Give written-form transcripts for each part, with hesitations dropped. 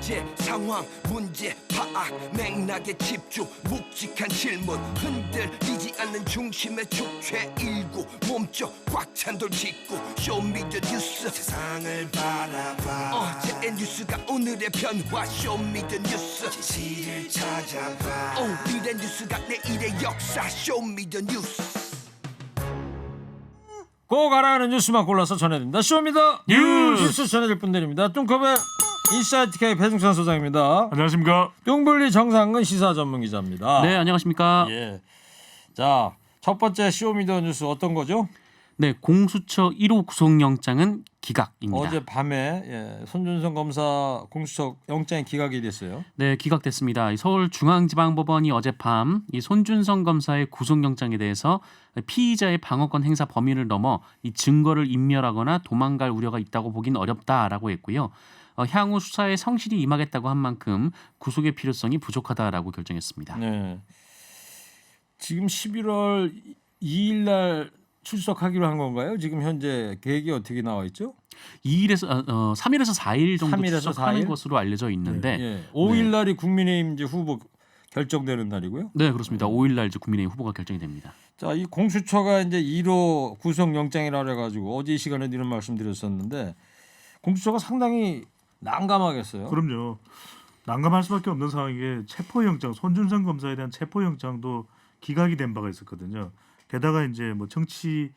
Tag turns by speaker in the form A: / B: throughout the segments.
A: 현재 상황 문제 파악 맥락에 집중 묵직한 질문 흔들리지 않는 중심의 축최 일구 몸쪽 꽉 찬 돌 짚고 쇼미더 뉴스 세상을 바라봐 어제의 뉴스가 오늘의 변화 쇼미더 뉴스 진실을 찾아봐 오늘의 뉴스가 내일의 역사 쇼미더 뉴스
B: 꼭 알아야 뉴스만 골라서 전해드립니다. 쇼미더 뉴스 전해드릴 분들입니다. 뚱커벨 인사이트 K 배중찬 소장입니다.
C: 안녕하십니까.
B: 뚱블리 정상근 시사 전문 기자입니다.
D: 네, 안녕하십니까.
B: 예. 자, 첫 번째 쇼미더 뉴스 어떤 거죠?
D: 네, 공수처 1호 구속영장은 기각입니다.
B: 어제 밤에 손준성 검사 공수처 영장이 기각이 됐어요.
D: 네, 기각됐습니다. 이 서울중앙지방법원이 어젯밤 이 손준성 검사의 구속영장에 대해서 피의자의 방어권 행사 범위를 넘어 이 증거를 인멸하거나 도망갈 우려가 있다고 보긴 어렵다라고 했고요. 향후 수사에 성실히 임하겠다고 한 만큼 구속의 필요성이 부족하다라고 결정했습니다.
B: 네. 지금 11월 2일 날 출석하기로 한 건가요? 지금 현재 계획이 어떻게 나와 있죠?
D: 3일에서 4일 정도
B: 3일에서
D: 출석하는
B: 4일?
D: 것으로 알려져 있는데
B: 예. 5일 날이 국민의힘 이제 후보 결정되는 날이고요.
D: 네, 그렇습니다. 5일 날 이제 국민의힘 후보가 결정이 됩니다.
B: 자, 이 공수처가 이제 1호 구속영장이라 그래가지고 어제 이 시간에 이런 말씀드렸었는데 공수처가 상당히 난감하겠어요.
C: 그럼요. 난감할 수밖에 없는 상황인 게 체포영장, 손준성 검사에 대한 체포영장도 기각이 된 바가 있었거든요. 게다가 이제 뭐 정치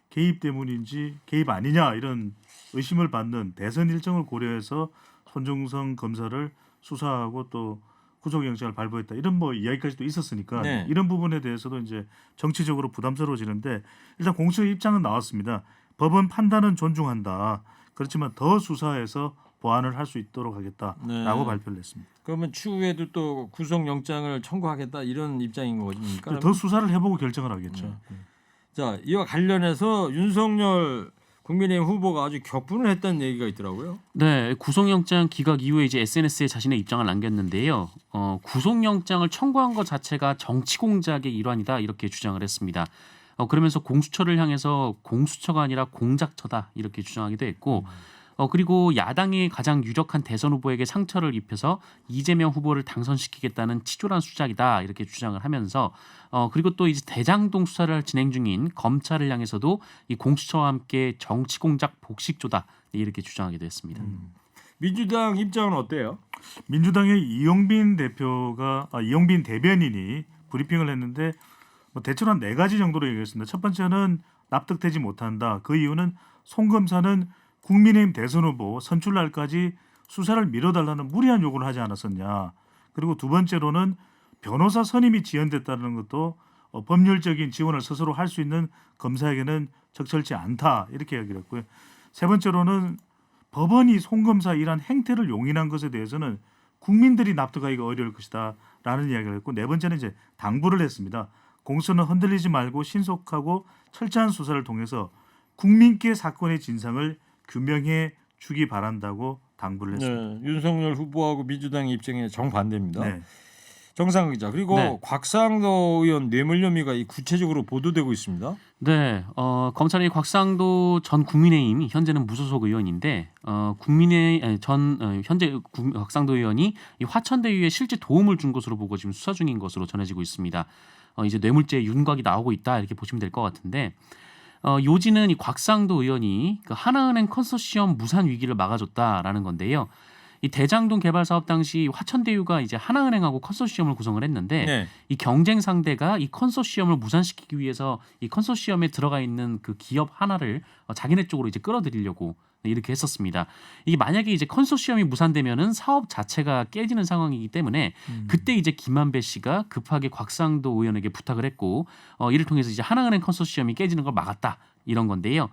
C: 개입 때문인지 개입 아니냐 이런 의심을 받는 대선 일정을 고려해서 손준성 검사를 수사하고 또 구속영장을 발부했다 이런 뭐 이야기까지도 있었으니까
B: 네.
C: 이런 부분에 대해서도 이제 정치적으로 부담스러워지는데 일단 공수처의 입장은 나왔습니다. 법원 판단은 존중한다. 그렇지만 더 수사해서 보완을 할 수 있도록 하겠다라고
B: 네.
C: 발표를 했습니다.
B: 그러면 추후에도 또 구속영장을 청구하겠다 이런 입장인 거니까.
C: 더 수사를 해보고 결정을 하겠죠.
B: 자, 이와 관련해서 윤석열 국민의힘 후보가 아주 격분을 했다는 얘기가 있더라고요.
D: 네, 구속영장 기각 이후에 이제 SNS에 자신의 입장을 남겼는데요. 구속영장을 청구한 것 자체가 정치 공작의 일환이다 이렇게 주장을 했습니다. 그러면서 공수처를 향해서 공수처가 아니라 공작처다 이렇게 주장하기도 했고, 그리고 야당이 가장 유력한 대선 후보에게 상처를 입혀서 이재명 후보를 당선시키겠다는 치졸한 수작이다 이렇게 주장을 하면서 그리고 또 이제 대장동 수사를 진행 중인 검찰을 향해서도 이 공수처와 함께 정치 공작 복식조다 이렇게 주장하기도 했습니다.
B: 민주당 입장은 어때요?
C: 민주당의 이용빈 대변인이 브리핑을 했는데 뭐 대체로 한 4가지 정도로 얘기했습니다. 첫 번째는 납득되지 못한다. 그 이유는 송 검사는 국민의힘 대선 후보 선출 날까지 수사를 미뤄달라는 무리한 요구를 하지 않았었냐. 그리고 두 번째로는 변호사 선임이 지연됐다는 것도 법률적인 지원을 스스로 할 수 있는 검사에게는 적절치 않다. 이렇게 이야기를 했고요. 세 번째로는 법원이 송 검사 이란 행태를 용인한 것에 대해서는 국민들이 납득하기가 어려울 것이다. 라는 이야기를 했고 네 번째는 이제 당부를 했습니다. 공수처는 흔들리지 말고 신속하고 철저한 수사를 통해서 국민께 사건의 진상을 규명해 주기 바란다고 당부를 했습니다.
B: 네, 윤석열 후보하고 민주당의 입장에 정반대입니다.
C: 네.
B: 정상근 기자. 그리고
D: 네.
B: 곽상도 의원 뇌물 혐의가 구체적으로 보도되고 있습니다.
D: 네, 검찰이 곽상도 전 국민의힘 현재는 무소속 의원인데 현재 곽상도 의원이 이 화천대유에 실제 도움을 준 것으로 보고 지금 수사 중인 것으로 전해지고 있습니다. 이제 뇌물죄 윤곽이 나오고 있다 이렇게 보시면 될 것 같은데. 요지는 이 곽상도 의원이 그 하나은행 컨소시엄 무산 위기를 막아줬다라는 건데요. 이 대장동 개발 사업 당시 화천대유가 이제 하나은행하고 컨소시엄을 구성을 했는데
B: 네.
D: 이 경쟁 상대가 이 컨소시엄을 무산시키기 위해서 이 컨소시엄에 들어가 있는 그 기업 하나를 자기네 쪽으로 이제 끌어들이려고 이렇게 했었습니다. 이게 만약에 이제 컨소시엄이 무산되면은 사업 자체가 깨지는 상황이기 때문에 그때 이제 김만배 씨가 급하게 곽상도 의원에게 부탁을 했고 이를 통해서 이제 하나은행 컨소시엄이 깨지는 걸 막았다 이런 건데요.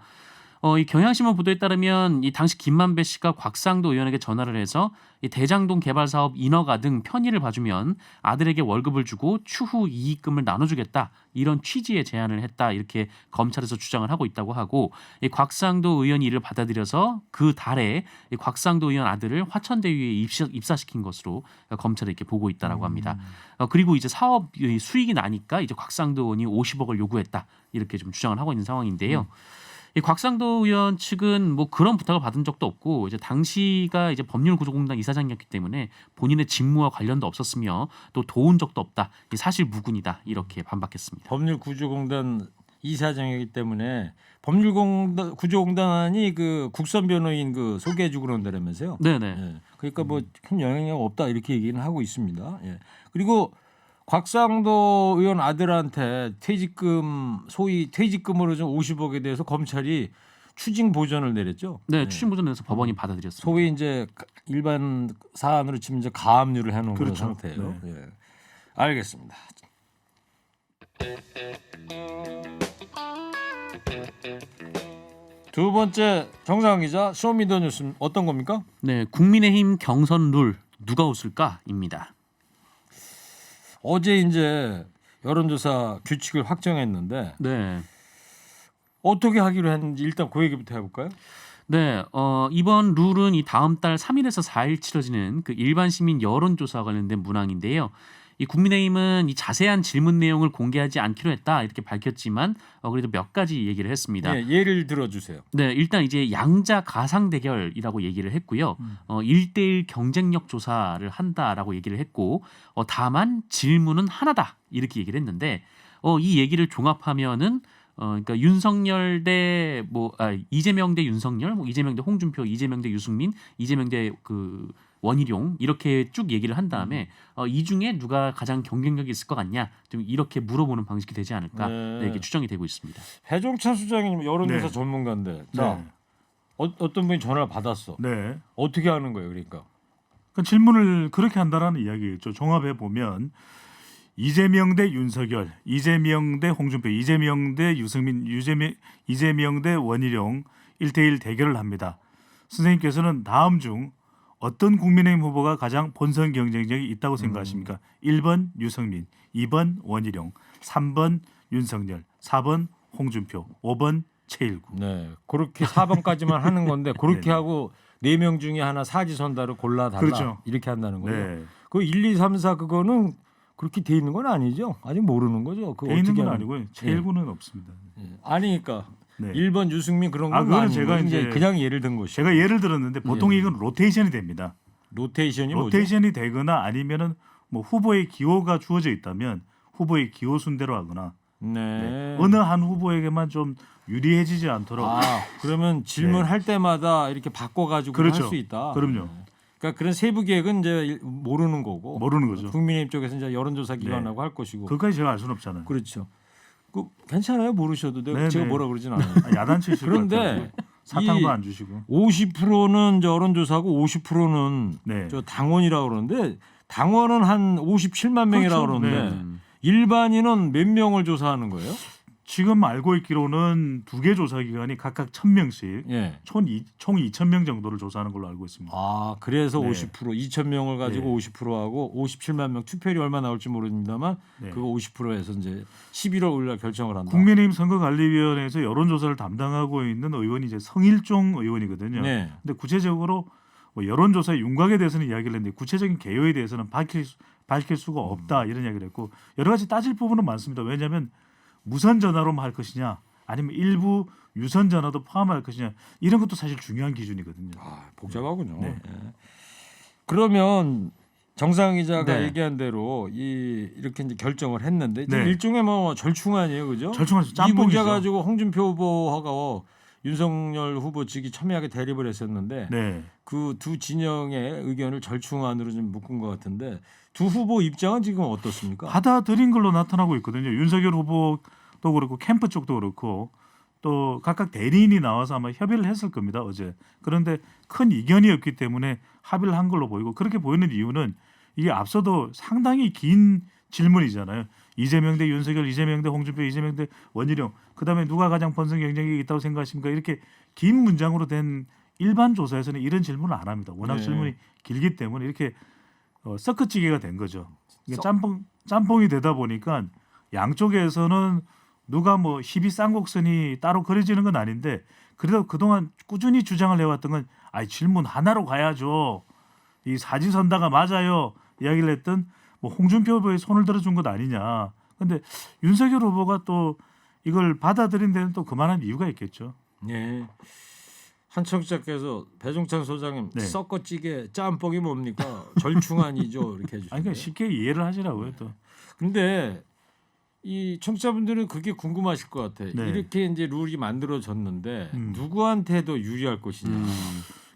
D: 이 경향신문 보도에 따르면 이 당시 김만배 씨가 곽상도 의원에게 전화를 해서 이 대장동 개발 사업 인허가 등 편의를 봐주면 아들에게 월급을 주고 추후 이익금을 나눠주겠다 이런 취지의 제안을 했다 이렇게 검찰에서 주장을 하고 있다고 하고 이 곽상도 의원이 이를 받아들여서 그 달에 이 곽상도 의원 아들을 화천대유에 입사시킨 것으로 검찰이 이렇게 보고 있다라고 합니다. 그리고 이제 사업 수익이 나니까 이제 곽상도 의원이 50억을 요구했다 이렇게 좀 주장을 하고 있는 상황인데요. 이 곽상도 의원 측은 뭐 그런 부탁을 받은 적도 없고 이제 당시가 이제 법률구조공단 이사장이었기 때문에 본인의 직무와 관련도 없었으며 또 도운 적도 없다. 이 사실 무근이다. 이렇게 반박했습니다.
B: 법률구조공단 이사장이기 때문에 법률구조공단이 그 국선 변호인 그 소개해주고 그런다면서요.
D: 네네.
B: 예. 그러니까 뭐 큰 영향력 없다 이렇게 얘기는 하고 있습니다. 예. 그리고 곽상도 의원 아들한테 퇴직금 소위 퇴직금으로 좀 50억에 대해서 검찰이 추징 보전을 내렸죠.
D: 네,
B: 예.
D: 추징 보전에서 법원이 받아들였습니다.
B: 소위 이제 일반 사안으로 치면 이제 가압류를 해놓은 그런
C: 그렇죠.
B: 상태예요. 예. 알겠습니다. 두 번째 정상훈 기자 쇼미더뉴스 어떤 겁니까?
D: 네, 국민의힘 경선 룰 누가 웃을까입니다.
B: 어제 이제 여론조사 규칙을 확정했는데
D: 네.
B: 어떻게 하기로 했는지 일단 그 얘기부터 해볼까요?
D: 네, 이번 룰은 이 다음 달 3일에서 4일 치러지는 그 일반 시민 여론조사와 관련된 문항인데요. 이 국민의힘은 이 자세한 질문 내용을 공개하지 않기로 했다 이렇게 밝혔지만 그래도 몇 가지 얘기를 했습니다.
B: 예, 예를 들어주세요.
D: 네, 일단 이제 양자 가상 대결이라고 얘기를 했고요. 1대1 경쟁력 조사를 한다라고 얘기를 했고 다만 질문은 하나다 이렇게 얘기를 했는데 이 얘기를 종합하면은 그러니까 윤석열 대 이재명 대 윤석열, 이재명 대 홍준표, 이재명 대 유승민, 이재명 대 그 원희룡 이렇게 쭉 얘기를 한 다음에 이 중에 누가 가장 경쟁력이 있을 것 같냐 좀 이렇게 물어보는 방식이 되지 않을까
B: 네.
D: 이렇게 추정이 되고 있습니다.
B: 해종찬 수장님 여론조사
C: 네.
B: 전문가인데 자
C: 네.
B: 어떤 분이 전화를 받았어.
C: 네.
B: 어떻게 하는 거예요, 그러니까?
C: 그 질문을 그렇게 한다라는 이야기겠죠. 종합해 보면 이재명 대 윤석열, 이재명 대 홍준표, 이재명 대 유승민, 이재명 대 원희룡 1대1 대결을 합니다. 선생님께서는 다음 중 어떤 국민의힘 후보가 가장 본선 경쟁력이 있다고 생각하십니까? 1번 유승민, 2번 원희룡, 3번 윤석열, 4번 홍준표, 5번 최일구.
B: 네, 그렇게 4번까지만 하는 건데 그렇게
C: 네네.
B: 하고 4명 중에 하나 사지선다를 골라달라
C: 그렇죠.
B: 이렇게 한다는 거예요.
C: 네.
B: 그 1, 2, 3, 4 그거는 그렇게 돼 있는 건 아니죠? 아직 모르는 거죠? 그거
C: 돼 있는
B: 어떻게
C: 건
B: 하는-
C: 아니고요. 최일구는 없습니다.
B: 예. 아니니까
C: 네.
B: 1번 유승민 그런 건
C: 그거는
B: 아니고
C: 제가
B: 이제
C: 이제
B: 그냥 예를 든 것이죠.
C: 제가 예를 들었는데 보통
B: 예.
C: 이건 로테이션이 됩니다.
B: 로테이션이 뭐죠?
C: 로테이션이 되거나 아니면은 뭐 후보의 기호가 주어져 있다면 후보의 기호 순대로 하거나
B: 네.
C: 어느 한 후보에게만 좀 유리해지지 않도록
B: 그러면 질문할 때마다 이렇게 바꿔가지고
C: 그렇죠.
B: 할 수 있다.
C: 그럼요.
B: 그러니까 그런 세부 계획은 이제 모르는 거고.
C: 모르는 거죠.
B: 국민의힘 쪽에서 이제 여론조사 기관하고 할 것이고.
C: 그까지 제가 알 수는 없잖아요.
B: 그렇죠. 그 괜찮아요 모르셔도 돼요.
C: 네,
B: 제가
C: 네.
B: 뭐라 그러진 않아요.
C: 야단치시고
B: 그런데
C: 사탕도
B: 이
C: 안 주시고
B: 50%는 여론조사고 50%는
C: 네.
B: 저 당원이라고 그러는데 당원은 한 57만 명이라고
C: 그렇죠.
B: 그러는데
C: 네.
B: 일반인은 몇 명을 조사하는 거예요?
C: 지금 알고 있기로는 두 개 조사 기관이 각각 1,000명씩
B: 예.
C: 총 2,000명 정도를 조사하는 걸로 알고 있습니다.
B: 아 그래서
C: 네.
B: 50% 2천 명을 가지고
C: 네.
B: 50%하고 57만 명 투표율이 얼마 나올지 모릅니다만
C: 네.
B: 그거 50%에서 이제 11월 5일 결정을 한다.
C: 국민의힘 선거관리위원회에서 여론조사를 담당하고 있는 의원이 이제 성일종 의원이거든요.
B: 네.
C: 근데 구체적으로 뭐 여론조사의 윤곽에 대해서는 이야기를 했는데 구체적인 개요에 대해서는 밝힐 수가 없다 이런 이야기를 했고 여러 가지 따질 부분은 많습니다. 왜냐하면 무선 전화로만 할 것이냐 아니면 일부 유선 전화도 포함할 것이냐 이런 것도 사실 중요한 기준이거든요.
B: 아, 복잡하군요.
C: 네.
B: 예. 그러면 정상 기자가
D: 네.
B: 얘기한 대로 이렇게 이제 결정을 했는데 이제
C: 네.
B: 일종의 뭐 절충안이에요, 그죠?
C: 절충안이죠.
B: 이 문제
C: 짬뽕이죠.
B: 가지고 홍준표 후보하고 윤석열 후보 측이 첨예하게 대립을 했었는데
C: 네.
B: 그 두 진영의 의견을 절충안으로 좀 묶은 것 같은데 두 후보 입장은 지금 어떻습니까?
C: 받아들인 걸로 나타나고 있거든요. 윤석열 후보도 그렇고 캠프 쪽도 그렇고 또 각각 대리인이 나와서 아마 협의를 했을 겁니다. 어제. 그런데 큰 이견이 없기 때문에 합의를 한 걸로 보이고 그렇게 보이는 이유는 이게 앞서도 상당히 긴 질문이잖아요. 이재명 대 윤석열, 이재명 대 홍준표, 이재명 대 원희룡. 그다음에 누가 가장 본선 경쟁력이 있다고 생각하십니까? 이렇게 긴 문장으로 된 일반 조사에서는 이런 질문을 안 합니다. 워낙
B: 네.
C: 질문이 길기 때문에 이렇게 섞어찌개가 된 거죠. 이게 짬뽕이 되다 보니까 양쪽에서는 누가 뭐 희비 쌍곡선이 따로 그려지는 건 아닌데 그래도 그동안 꾸준히 주장을 해왔던 건 질문 하나로 가야죠. 이 사지선다가 맞아요. 이야기를 했던 뭐 홍준표 후보의 손을 들어준 것 아니냐. 근데 윤석열 후보가 또 이걸 받아들인 데는 또 그만한 이유가 있겠죠.
B: 네. 한 청취자께서 배종찬 소장님
C: 네.
B: 썩어찌개 짬뽕이 뭡니까? 절충안이죠 이렇게 해주시는데.
C: 아니 그러니까 쉽게 이해를 하시라고요 또.
B: 근데 이 청취자분들은 그게 궁금하실 것 같아.
C: 네.
B: 이렇게 이제 룰이 만들어졌는데
C: 음.
B: 누구한테도 유리할 것이냐.
C: 그러니까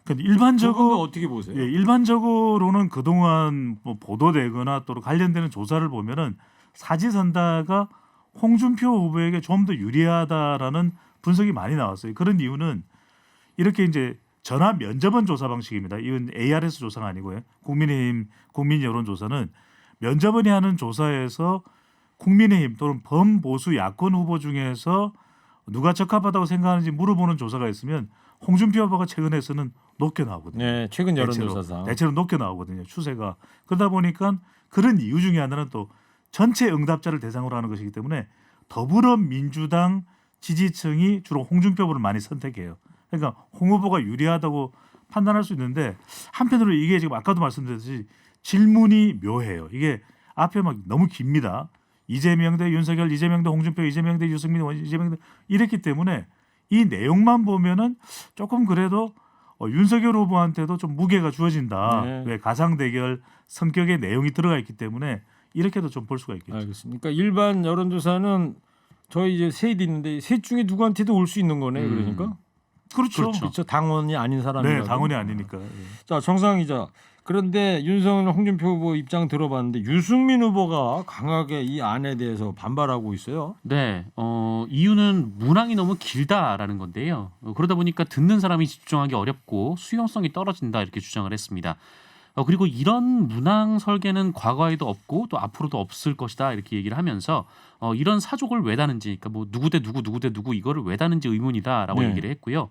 B: 저분은
C: 일반적으로
B: 어떻게 보세요?
C: 예, 일반적으로는 그동안 뭐 보도되거나 또 관련되는 조사를 보면은 사지선다가 홍준표 후보에게 좀 더 유리하다라는 분석이 많이 나왔어요. 그런 이유는 이렇게 이제 전화 면접원 조사 방식입니다. 이건 ARS 조사가 아니고요. 국민의힘 국민 여론 조사는 면접원이 하는 조사에서 국민의힘 또는 범보수 야권 후보 중에서 누가 적합하다고 생각하는지 물어보는 조사가 있으면 홍준표 후보가 최근에서는 높게 나오거든요.
B: 네, 최근 여론조사상.
C: 대체로 높게 나오거든요. 추세가. 그러다 보니까 그런 이유 중에 하나는 또 전체 응답자를 대상으로 하는 것이기 때문에 더불어민주당 지지층이 주로 홍준표 후보를 많이 선택해요. 그러니까 홍 후보가 유리하다고 판단할 수 있는데 한편으로 이게 지금 아까도 말씀드렸듯이 질문이 묘해요. 이게 앞에 막 너무 깁니다. 이재명 대 윤석열, 이재명 대 홍준표, 이재명 대 유승민, 이재명 대 이랬기 때문에 이 내용만 보면은 조금 그래도 윤석열 후보한테도 좀 무게가 주어진다.
B: 네.
C: 왜 가상 대결 성격의 내용이 들어가 있기 때문에 이렇게도 좀 볼 수가 있겠죠.
B: 알겠습니다. 그러니까 일반 여론조사는 저희 이제 셋이 있는데 셋 중에 누구한테도 올 수 있는 거네. 그러니까
C: 그렇죠.
B: 그렇죠. 당원이 아닌 사람이.
C: 네, 당원이 아니니까. 예.
B: 자, 정상 기자. 그런데 윤석열, 홍준표 후보 입장 들어봤는데 유승민 후보가 강하게 이 안에 대해서 반발하고 있어요.
D: 네, 이유는 문항이 너무 길다라는 건데요. 그러다 보니까 듣는 사람이 집중하기 어렵고 수용성이 떨어진다 이렇게 주장을 했습니다. 그리고 이런 문항 설계는 과거에도 없고 또 앞으로도 없을 것이다 이렇게 얘기를 하면서 이런 사족을 왜 다는지, 그러니까 뭐 누구 대 누구 누구 대 누구 이거를 왜 다는지 의문이다라고
B: 네.
D: 얘기를 했고요.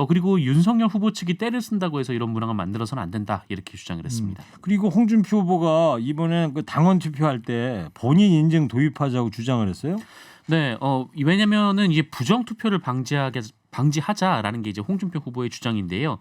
D: 그리고 윤석열 후보 측이 때를 쓴다고 해서 이런 문항을 만들어서는 안 된다 이렇게 주장을 했습니다.
B: 그리고 홍준표 후보가 이번에 그 당원 투표할 때 본인 인증 도입하자고 주장을 했어요.
D: 네, 왜냐면은 이제 부정 투표를 방지하자라는 게 이제 홍준표 후보의 주장인데요.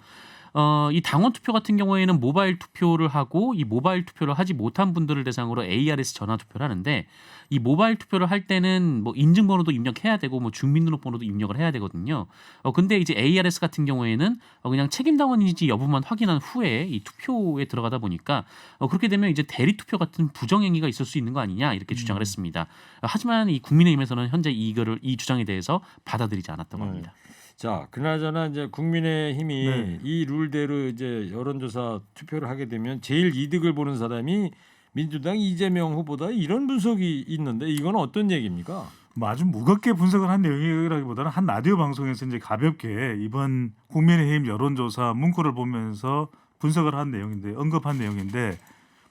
D: 이 당원 투표 같은 경우에는 모바일 투표를 하고 이 모바일 투표를 하지 못한 분들을 대상으로 ARS 전화 투표를 하는데 이 모바일 투표를 할 때는 뭐 인증번호도 입력해야 되고 뭐 주민등록번호도 입력을 해야 되거든요. 근데 이제 ARS 같은 경우에는 그냥 책임 당원인지 여부만 확인한 후에 이 투표에 들어가다 보니까 그렇게 되면 이제 대리 투표 같은 부정 행위가 있을 수 있는 거 아니냐 이렇게 주장을 했습니다. 하지만 이 국민의힘에서는 현재 이 주장에 대해서 받아들이지 않았다고 합니다.
B: 자, 그나저나 이제 국민의힘이
C: 네.
B: 이 룰대로 이제 여론조사 투표를 하게 되면 제일 이득을 보는 사람이 민주당 이재명 후보다 이런 분석이 있는데 이건 어떤 얘기입니까?
C: 뭐 아주 무겁게 분석을 한 내용이라기보다는 한 라디오 방송에서 이제 가볍게 이번 국민의힘 여론조사 문구를 보면서 분석을 한 내용인데 언급한 내용인데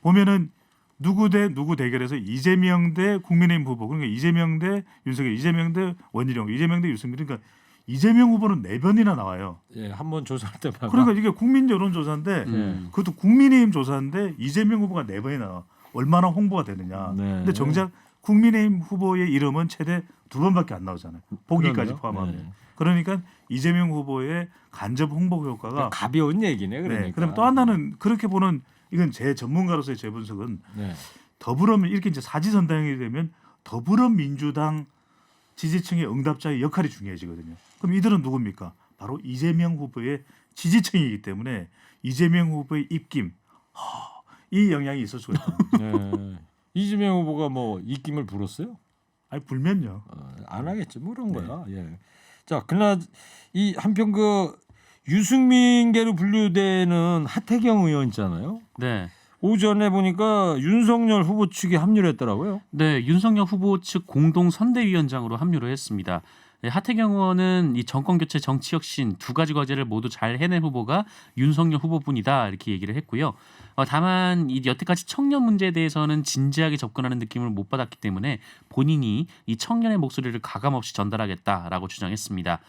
C: 보면은 누구 대 누구 대결에서 이재명 대 국민의힘 후보 그러니까 이재명 대 윤석열, 이재명 대 원희룡, 이재명 대 유승민 그러니까 이재명 후보는 4번이나 나와요.
B: 예, 한번 조사할 때마다.
C: 그러니까 이게 국민 여론조사인데 그것도 국민의힘 조사인데 이재명 후보가 4번이 나와. 얼마나 홍보가 되느냐.
B: 네.
C: 근데 정작 국민의힘 후보의 이름은 최대 2번밖에 안 나오잖아요. 보기까지
B: 그러네요.
C: 포함하면.
B: 네.
C: 그러니까 이재명 후보의 간접 홍보 효과가
B: 가벼운 얘기네 그러니까.
C: 네. 그다음에 또 하나는 그렇게 보는 이건 제 전문가로서의 제 분석은
B: 네.
C: 이렇게 이제 사지선다형이 되면 더불어민주당 지지층의 응답자의 역할이 중요해지거든요. 그럼 이들은 누굽니까? 바로 이재명 후보의 지지층이기 때문에 이재명 후보의 입김 이 영향이 있을 수가 있다.
B: 네. 이재명 후보가 뭐 입김을 불었어요?
C: 아니 불면요.
B: 안 하겠지 뭐 그런
C: 네.
B: 거야. 예. 자, 그러나 이 한편 그 유승민계로 분류되는 하태경 의원 있잖아요.
D: 네.
B: 오전에 보니까 윤석열 후보 측에 합류를 했더라고요.
D: 네, 윤석열 후보 측 공동 선대위원장으로 합류를 했습니다. 네, 하태경 의원은 이 정권 교체, 정치 혁신 두 가지 과제를 모두 잘 해낸 후보가 윤석열 후보뿐이다 이렇게 얘기를 했고요. 다만 이 여태까지 청년 문제에 대해서는 진지하게 접근하는 느낌을 못 받았기 때문에 본인이 이 청년의 목소리를 가감없이 전달하겠다라고 주장했습니다.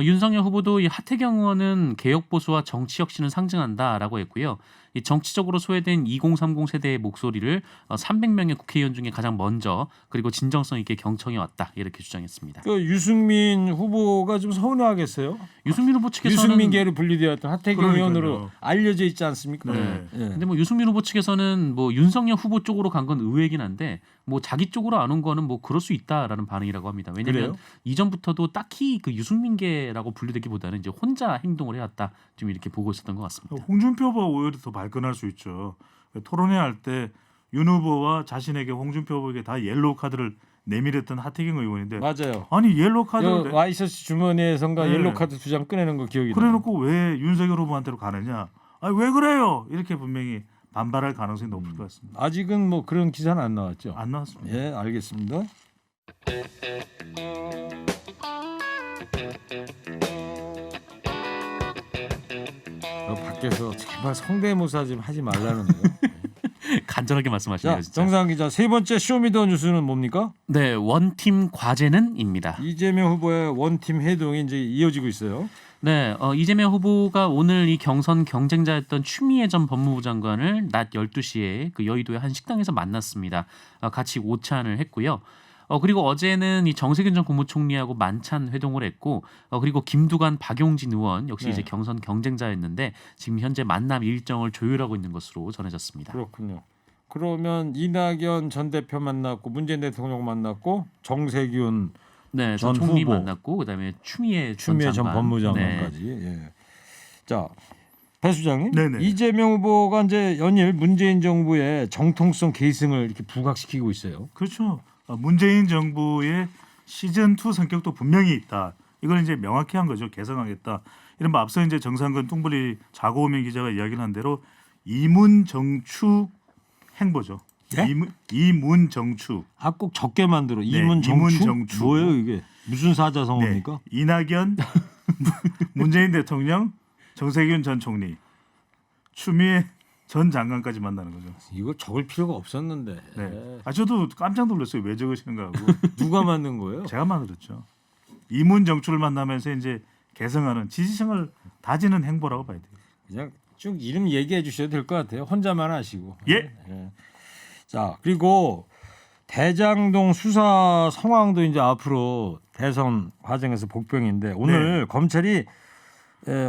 D: 윤석열 후보도 이 하태경 의원은 개혁 보수와 정치 혁신을 상징한다라고 했고요. 이 정치적으로 소외된 2030 세대의 목소리를 300명의 국회의원 중에 가장 먼저 그리고 진정성 있게 경청해 왔다 이렇게 주장했습니다.
B: 그 유승민 후보가 좀 서운해하겠어요.
D: 유승민 후보 측에서는
B: 유승민계로 분리되었던 하태경
C: 그러니까요.
B: 의원으로 알려져 있지 않습니까?
C: 네.
B: 예.
D: 근데 뭐 유승민 후보 측에서는 뭐 윤석열 후보 쪽으로 간 건 의외이긴 한데 뭐 자기 쪽으로 안 온 거는 뭐 그럴 수 있다라는 반응이라고 합니다. 왜냐하면
B: 그래요?
D: 이전부터도 딱히 그 유승민계라고 분류되기보다는 이제 혼자 행동을 해왔다 좀 이렇게 보고 있었던 것 같습니다.
C: 홍준표 후보가 오히려 더 발끈할 수 있죠. 토론회 할 때 윤 후보와 자신에게 홍준표 후보에게 다 옐로우 카드를 내밀었던 하태경 의원인데
B: 맞아요.
C: 아니 옐로우 카드를
B: 와이셔츠 주머니에선가
C: 네.
B: 옐로 카드 2장 꺼내는 거 기억이 나요.
C: 그래놓고 왜 윤석열 후보한테로 가느냐? 아니 왜 그래요? 이렇게 분명히 반발할 가능성이 높을 것 같습니다.
B: 아직은 뭐 그런 기사는 안 나왔죠.
C: 안 나왔습니다.
B: 예, 알겠습니다. 밖에서 제발 성대모사 좀 하지 말라는 거.
D: 간절하게 말씀하시네요.
B: 자,
D: 진짜.
B: 정상 기자 세 번째 쇼미더 뉴스는 뭡니까?
D: 네, 원팀 과제는입니다.
B: 이재명 후보의 원팀 해동이 이제 이어지고 있어요.
D: 네, 이재명 후보가 오늘 이 경선 경쟁자였던 추미애 전 법무부 장관을 낮 12시에 그 여의도의 한 식당에서 만났습니다. 같이 오찬을 했고요. 그리고 어제는 이 정세균 전 국무총리하고 만찬 회동을 했고, 그리고 김두관, 박용진 의원 역시
B: 네.
D: 이제 경선 경쟁자였는데 지금 현재 만남 일정을 조율하고 있는 것으로 전해졌습니다.
B: 그렇군요. 그러면 이낙연 전 대표 만났고 문재인 대통령 만났고 정세균
D: 네,
B: 전
D: 전 총리
B: 후보.
D: 만났고 그다음에 추미애
B: 추미애 전
D: 장관.
B: 법무장관까지.
D: 네.
B: 예. 자, 배 수장님,
C: 네네.
B: 이재명 후보가 이제 연일 문재인 정부의 정통성 계승을 이렇게 부각시키고 있어요.
C: 그렇죠. 문재인 정부의 시즌 2 성격도 분명히 있다. 이걸 이제 명확히 한 거죠. 개성하겠다. 이른바 앞서 이제 정상근 뚱블리 자고오명 기자가 이야기를 한 대로 이문정축 행보죠.
B: 예?
C: 이문정축.
B: 아, 꼭 적게 만들어.
C: 네,
B: 이문정축
C: 이문정축.
B: 뭐예요 이게? 무슨 사자성어입니까?
C: 네. 이낙연, 문재인 대통령, 정세균 전 총리, 추미애 전 장관까지 만나는 거죠.
B: 이거 적을 필요가 없었는데.
C: 네. 저도 깜짝 놀랐어요. 왜 적으시는가 하고.
B: 누가 만든 거예요?
C: 제가 만들었죠. 이문정축을 만나면서 이제 개성하는 지지층을 다지는 행보라고 봐야 돼요.
B: 그냥 쭉 이름 얘기해 주셔도 될 것 같아요. 혼자만 하시고.
C: 예.
B: 자, 그리고 대장동 수사 상황도 이제 앞으로 대선 과정에서 복병인데 오늘 검찰이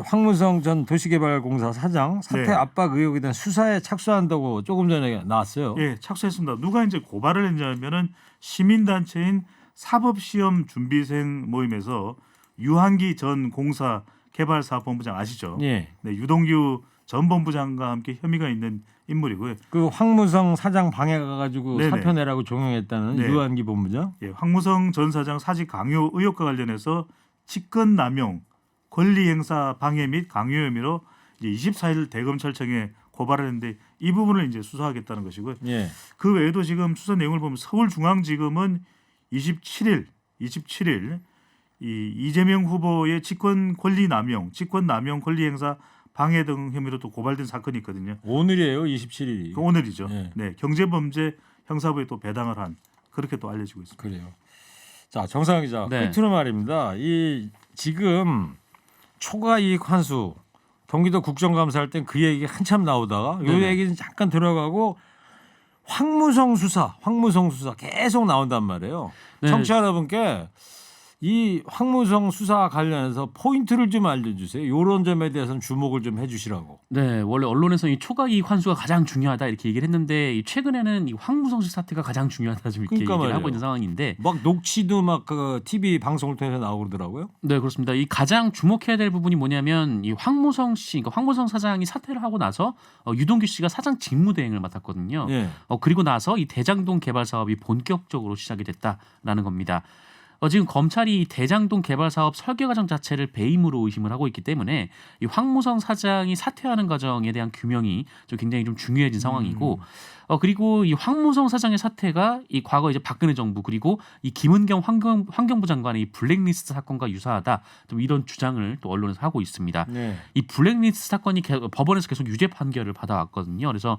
B: 황무성 전 도시개발공사 사장 사퇴
C: 네.
B: 압박 의혹에 대한 수사에 착수한다고 조금 전에 나왔어요.
C: 예, 착수했습니다. 누가 이제 고발을 했냐면은 시민단체인 사법시험 준비생 모임에서 유한기 전 공사 개발사업본부장 아시죠?
B: 예.
C: 네, 유동규 전 본부장과 함께 혐의가 있는 인물이고요.
B: 그 황무성 사장 방에 가가지고
C: 네네.
B: 사표 내라고 종용했다는
C: 네.
B: 유한기 본부장.
C: 예, 황무성 전 사장 사직 강요 의혹과 관련해서 직권 남용, 권리 행사 방해 및 강요 혐의로 이제 24일 대검찰청에 고발을 했는데 이 부분을 이제 수사하겠다는 것이고요.
B: 예.
C: 그 외에도 지금 수사 내용을 보면 서울중앙지검은 27일 이 이재명 후보의 직권 권리 남용, 직권 남용 권리 행사 방해 등 혐의로 또 고발된 사건이 있거든요.
B: 오늘이에요, 27일이.
C: 그 오늘이죠.
B: 예.
C: 네, 경제범죄 형사부에 또 배당을 한 그렇게 또 알려지고 있습니다.
B: 그래요. 자, 정상 기자.
D: 네.
B: 끝으로 말입니다. 이 지금 초과 이익 환수 경기도 국정감사할 땐 그 얘기 한참 나오다가 이
D: 네네.
B: 얘기는 잠깐 들어가고 황무성 수사 계속 나온단 말이에요.
D: 네.
B: 청취자 여러분께 이 황무성 수사 관련해서 포인트를 좀 알려주세요. 이런 점에 대해서는 주목을 좀 해주시라고.
D: 네, 원래 언론에서 이 초과 이익 환수가 가장 중요하다 이렇게 얘기를 했는데 이 최근에는 이 황무성 씨 사태가 가장 중요하다 좀 이렇게
B: 그러니까
D: 얘기를
B: 말이에요.
D: 하고 있는 상황인데,
B: 막 녹취도 막 그 TV 방송을 통해서 나오고 그러더라고요.
D: 네 그렇습니다. 이 가장 주목해야 될 부분이 뭐냐면 이 황무성 씨, 그러니까 황무성 사장이 사퇴를 하고 나서 유동규 씨가 사장 직무대행을 맡았거든요.
B: 예.
D: 그리고 나서 이 대장동 개발 사업이 본격적으로 시작이 됐다라는 겁니다. 지금 검찰이 이 대장동 개발 사업 설계 과정 자체를 배임으로 의심을 하고 있기 때문에 이 황무성 사장이 사퇴하는 과정에 대한 규명이 좀 굉장히 좀 중요해진 상황이고, 그리고 이 황무성 사장의 사퇴가 이 과거 이제 박근혜 정부 그리고 이 김은경 환경부 장관의 이 블랙리스트 사건과 유사하다, 좀 이런 주장을 또 언론에서 하고 있습니다.
B: 네.
D: 이 블랙리스트 사건이 법원에서 계속 유죄 판결을 받아왔거든요. 그래서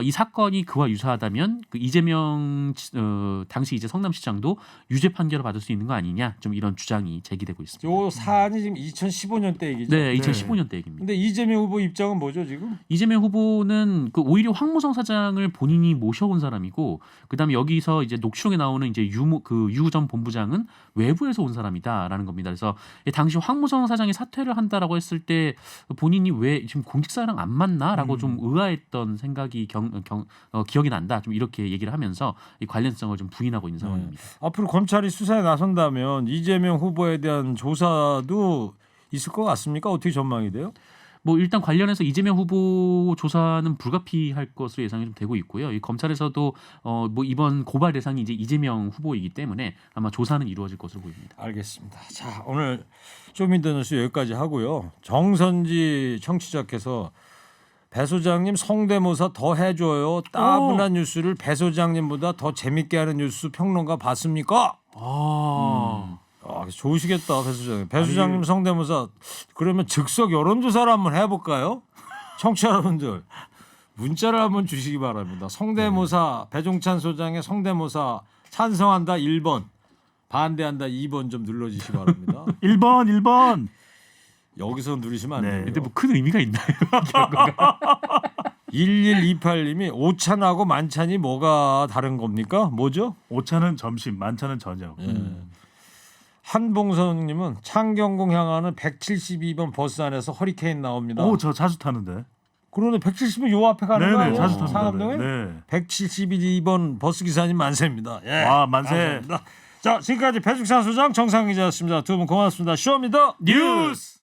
D: 이 사건이 그와 유사하다면 그 이재명 당시 이제 성남시장도 유죄 판결을 받을 수 수 있는 거 아니냐 좀 이런 주장이 제기되고 있습니다.
B: 요 사안이 지금 2015년대 얘기죠.
D: 네, 2015년대 얘기입니다.
B: 근데 이재명 후보 입장은 뭐죠 지금?
D: 이재명 후보는 그 오히려 황무성 사장을 본인이 모셔온 사람이고, 그다음에 여기서 이제 녹취록에 나오는 이제 유 전 본부장은 외부에서 온 사람이다라는 겁니다. 그래서 당시 황무성 사장이 사퇴를 한다라고 했을 때 본인이 왜 지금 공직사랑 안 맞나라고 좀 의아했던 생각이 기억이 난다. 좀 이렇게 얘기를 하면서 이 관련성을 좀 부인하고 있는 상황입니다.
B: 앞으로 검찰이 수사에 나선다면 이재명 후보에 대한 조사도 있을 것 같습니까? 어떻게 전망이 돼요?
D: 뭐 일단 관련해서 이재명 후보 조사는 불가피할 것으로 예상이 좀 되고 있고요. 이 검찰에서도 뭐 이번 고발 대상이 이제 이재명 후보이기 때문에 아마 조사는 이루어질 것으로 보입니다.
B: 알겠습니다. 자, 오늘 쇼미더뉴스 여기까지 하고요. 정선지 청취자께서 배 소장님 성대모사 더 해줘요. 따분한 뉴스를 배 소장님보다 더 재밌게 하는 뉴스 평론가 봤습니까? 좋으시겠다, 배 소장님. 배 소장님 성대모사 그러면 즉석 여론조사를 한번 해볼까요? 청취자 여러분들 문자를 한번 주시기 바랍니다. 성대모사 배종찬 소장의 성대모사 찬성한다 1번, 반대한다 2번 좀 눌러주시기 바랍니다.
C: 1번.
B: 여기서 누르시면 안
C: 네.
B: 돼요.
D: 근데 뭐 큰 의미가 있나요?
B: 1128님이 오찬하고 만찬이 뭐가 다른 겁니까? 뭐죠?
C: 오차는 점심, 만차는 저녁.
B: 한봉선님은 창경궁 향하는 172번 버스 안에서 허리케인 나옵니다.
C: 오, 저 자주 타는데.
B: 그러네 170은 요 앞에 가는 거
C: 네네,
B: 아니에요?
C: 자주 탑니다.
B: 상암동에?
C: 네.
B: 172번 버스 기사님 만세입니다. 예.
C: 와, 만세.
B: 감사합니다. 자, 지금까지 배숙찬 소장 정상 기자였습니다. 두 분 고맙습니다. 쇼입니다.
C: 뉴스.